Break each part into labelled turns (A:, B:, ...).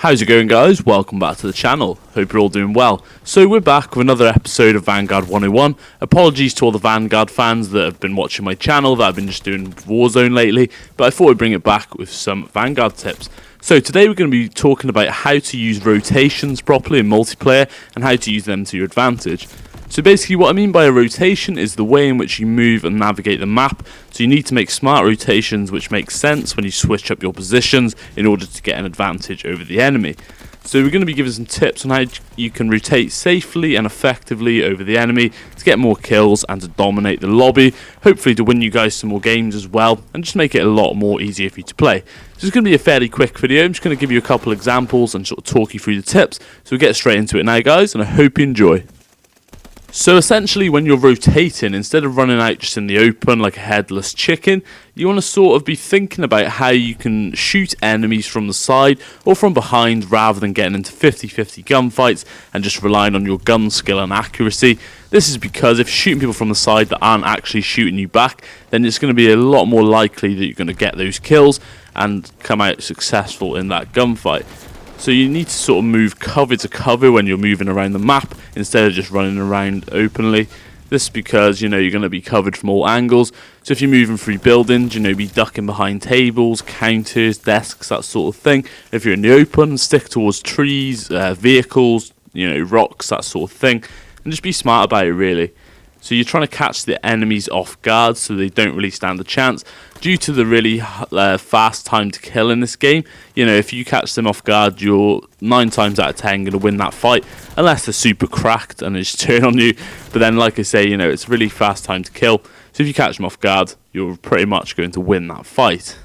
A: How's it going, guys? Welcome back to the channel. Hope you're all doing well. So we're back with another episode of Vanguard 101. Apologies to all the Vanguard fans that have been watching my channel, that I've been just doing Warzone lately, but I thought I'd bring it back with some Vanguard tips. So today we're going to be talking about how to use rotations properly in multiplayer and how to use them to your advantage. So basically what I mean by a rotation is the way in which you move and navigate the map. So you need to make smart rotations which make sense when you switch up your positions in order to get an advantage over the enemy. So we're going to be giving some tips on how you can rotate safely and effectively over the enemy to get more kills and to dominate the lobby, hopefully to win you guys some more games as well and just make it a lot more easier for you to play. So it's going to be a fairly quick video. I'm just going to give you a couple examples and sort of talk you through the tips. So we'll get straight into it now, guys, and I hope you enjoy. So essentially when you're rotating, instead of running out just in the open like a headless chicken, you want to sort of be thinking about how you can shoot enemies from the side or from behind rather than getting into 50-50 gunfights and just relying on your gun skill and accuracy. This is because if you're shooting people from the side that aren't actually shooting you back, then it's going to be a lot more likely that you're going to get those kills and come out successful in that gunfight. So you need to sort of move cover to cover when you're moving around the map instead of just running around openly. This is because, you're going to be covered from all angles. So if you're moving through buildings, be ducking behind tables, counters, desks, that sort of thing. If you're in the open, stick towards trees, vehicles, rocks, that sort of thing. And just be smart about it, really. So you're trying to catch the enemies off guard so they don't really stand a chance. Due to the really fast time to kill in this game, if you catch them off guard, you're 9 times out of 10 going to win that fight, unless they're super cracked and they just turn on you. But then, like I say, it's really fast time to kill. So if you catch them off guard, you're pretty much going to win that fight.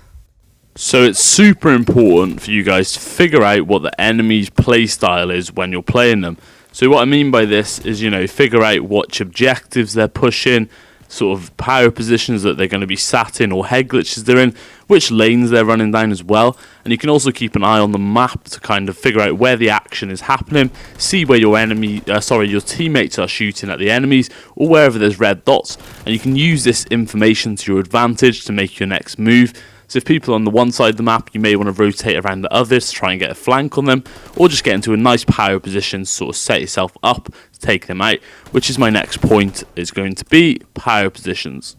A: So it's super important for you guys to figure out what the enemy's playstyle is when you're playing them. So what I mean by this is, figure out which objectives they're pushing, sort of power positions that they're going to be sat in or head glitches they're in, which lanes they're running down as well. And you can also keep an eye on the map to kind of figure out where the action is happening, see where your teammates are shooting at the enemies or wherever there's red dots. And you can use this information to your advantage to make your next move. So if people are on the one side of the map, you may want to rotate around the others to try and get a flank on them, or just get into a nice power position, sort of set yourself up to take them out, which is my next point, is going to be power positions.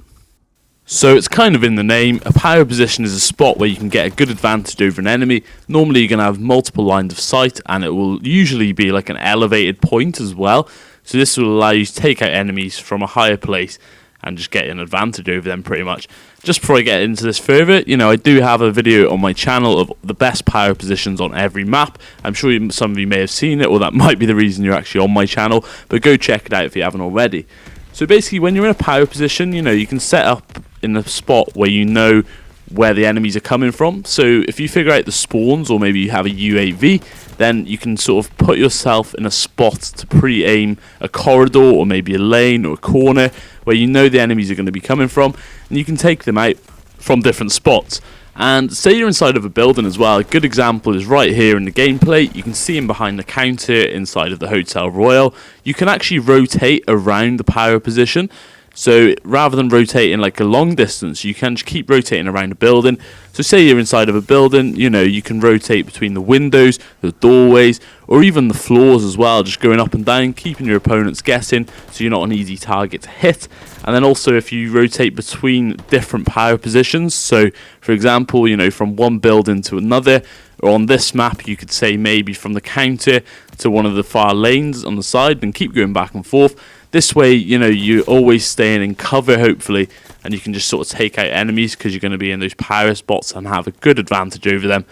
A: So it's kind of in the name. A power position is a spot where you can get a good advantage over an enemy. Normally you're going to have multiple lines of sight, and it will usually be like an elevated point as well. So this will allow you to take out enemies from a higher place and just get an advantage over them pretty much. Just before I get into this further, I do have a video on my channel of the best power positions on every map. I'm sure some of you may have seen it, or that might be the reason you're actually on my channel, but go check it out if you haven't already. So basically, when you're in a power position, you can set up in a spot where you know where the enemies are coming from. So if you figure out the spawns, or maybe you have a UAV, then you can sort of put yourself in a spot to pre-aim a corridor or maybe a lane or a corner where you know the enemies are going to be coming from, and you can take them out from different spots. And say you're inside of a building as well. A good example is right here in the gameplay. You can see him behind the counter inside of the Hotel Royal. You can actually rotate around the power position. So rather than rotating like a long distance, you can just keep rotating around a building. So say you're inside of a building, you can rotate between the windows, the doorways, or even the floors as well, just going up and down, keeping your opponents guessing so you're not an easy target to hit. And then also if you rotate between different power positions, so for example, from one building to another, or on this map you could say maybe from the counter to one of the far lanes on the side, and keep going back and forth. This way, you're always staying in cover, hopefully, and you can just sort of take out enemies because you're going to be in those power spots and have a good advantage over them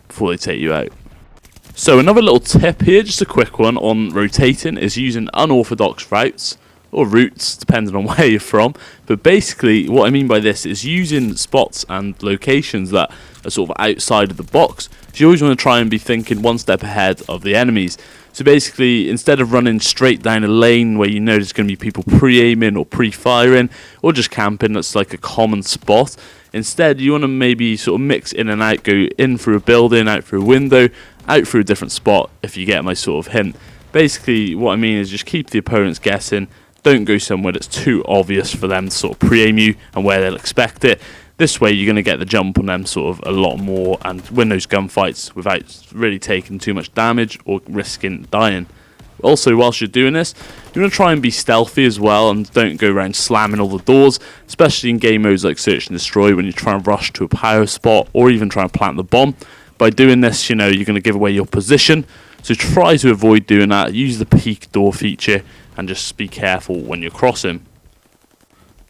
A: before they take you out. So another little tip here, just a quick one on rotating, is using unorthodox routes, or routes, depending on where you're from. But basically, what I mean by this is using spots and locations that are sort of outside of the box. So you always want to try and be thinking one step ahead of the enemies. So basically, instead of running straight down a lane where there's going to be people pre-aiming or pre-firing, or just camping, that's like a common spot, instead you want to maybe sort of mix in and out, go in through a building, out through a window, out through a different spot, if you get my sort of hint. Basically, what I mean is just keep the opponents guessing. Don't go somewhere that's too obvious for them to sort of pre-aim you and where they'll expect it. This way you're going to get the jump on them sort of a lot more and win those gunfights without really taking too much damage or risking dying. Also, whilst you're doing this, you want to try and be stealthy as well and don't go around slamming all the doors, especially in game modes like Search and Destroy when you try and rush to a power spot or even try and plant the bomb. By doing this, you're going to give away your position, so try to avoid doing that. Use the peek door feature and just be careful when you're crossing.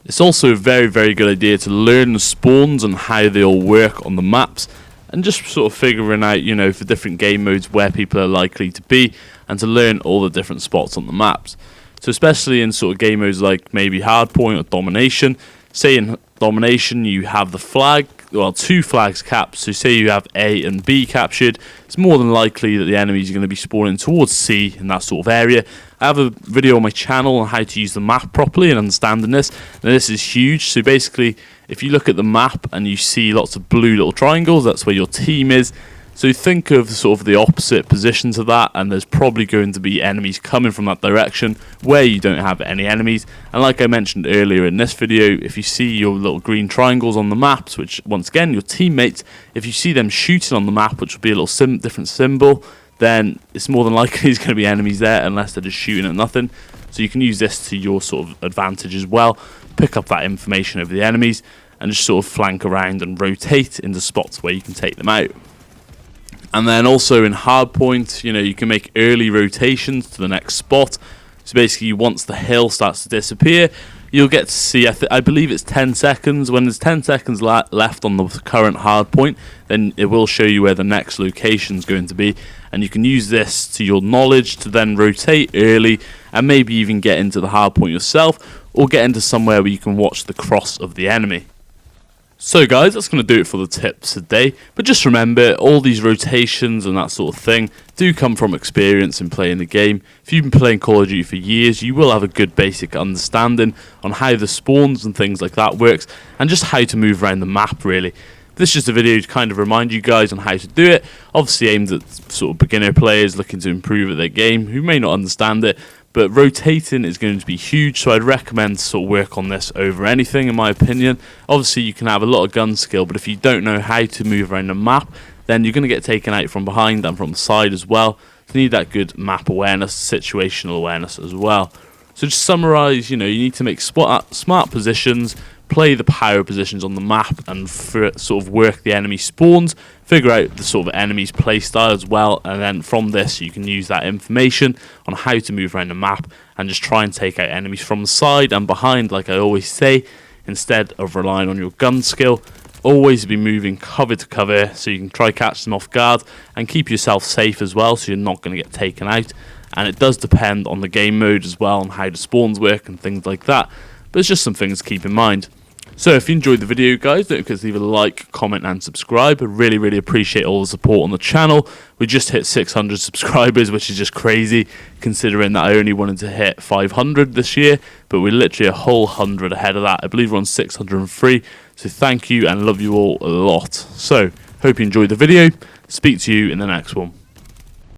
A: It's also a very, very good idea to learn the spawns and how they all work on the maps, and just sort of figuring out, for different game modes where people are likely to be, and to learn all the different spots on the maps. So especially in sort of game modes like maybe Hardpoint or Domination, say in Domination you have the flag, well, 2 flags capped, so say you have A and B captured, it's more than likely that the enemies are going to be spawning towards C in that sort of area. I have a video on my channel on how to use the map properly and understanding this. Now this is huge, so basically if you look at the map and you see lots of blue little triangles, that's where your team is. So think of sort of the opposite position to that, and there's probably going to be enemies coming from that direction where you don't have any enemies. And like I mentioned earlier in this video, if you see your little green triangles on the maps, which once again your teammates, if you see them shooting on the map, which will be a little different symbol, then it's more than likely there's going to be enemies there unless they're just shooting at nothing. So you can use this to your sort of advantage as well, pick up that information over the enemies and just sort of flank around and rotate into spots where you can take them out. And then also in Hardpoint, you can make early rotations to the next spot. So basically, once the hill starts to disappear, you'll get to see, I believe it's 10 seconds. When there's 10 seconds left on the current Hardpoint, then it will show you where the next location is going to be. And you can use this to your knowledge to then rotate early and maybe even get into the Hardpoint yourself or get into somewhere where you can watch the cross of the enemy. So guys, that's going to do it for the tips today, but just remember, all these rotations and that sort of thing do come from experience in playing the game. If you've been playing Call of Duty for years, you will have a good basic understanding on how the spawns and things like that works, and just how to move around the map really. This is just a video to kind of remind you guys on how to do it, obviously aimed at sort of beginner players looking to improve at their game who may not understand it. But rotating is going to be huge, so I'd recommend to sort of work on this over anything, in my opinion. Obviously, you can have a lot of gun skill, but if you don't know how to move around the map, then you're going to get taken out from behind and from the side as well. You need that good map awareness, situational awareness as well. So just summarise, you need to make smart positions, play the power positions on the map, and sort of work the enemy spawns, figure out the sort of enemy's playstyle as well, and then from this you can use that information on how to move around the map and just try and take out enemies from the side and behind, like I always say, instead of relying on your gun skill. Always be moving cover to cover so you can try catch them off guard and keep yourself safe as well, so you're not going to get taken out. And it does depend on the game mode as well, on how the spawns work and things like that, but it's just some things to keep in mind. So if you enjoyed the video guys, don't forget to leave a like, comment and subscribe. I really, really appreciate all the support on the channel. We just hit 600 subscribers, which is just crazy considering that I only wanted to hit 500 this year, but we're literally a whole 100 ahead of that. I believe we're on 603, so thank you and love you all a lot. So hope you enjoyed the video. Speak to you in the next one.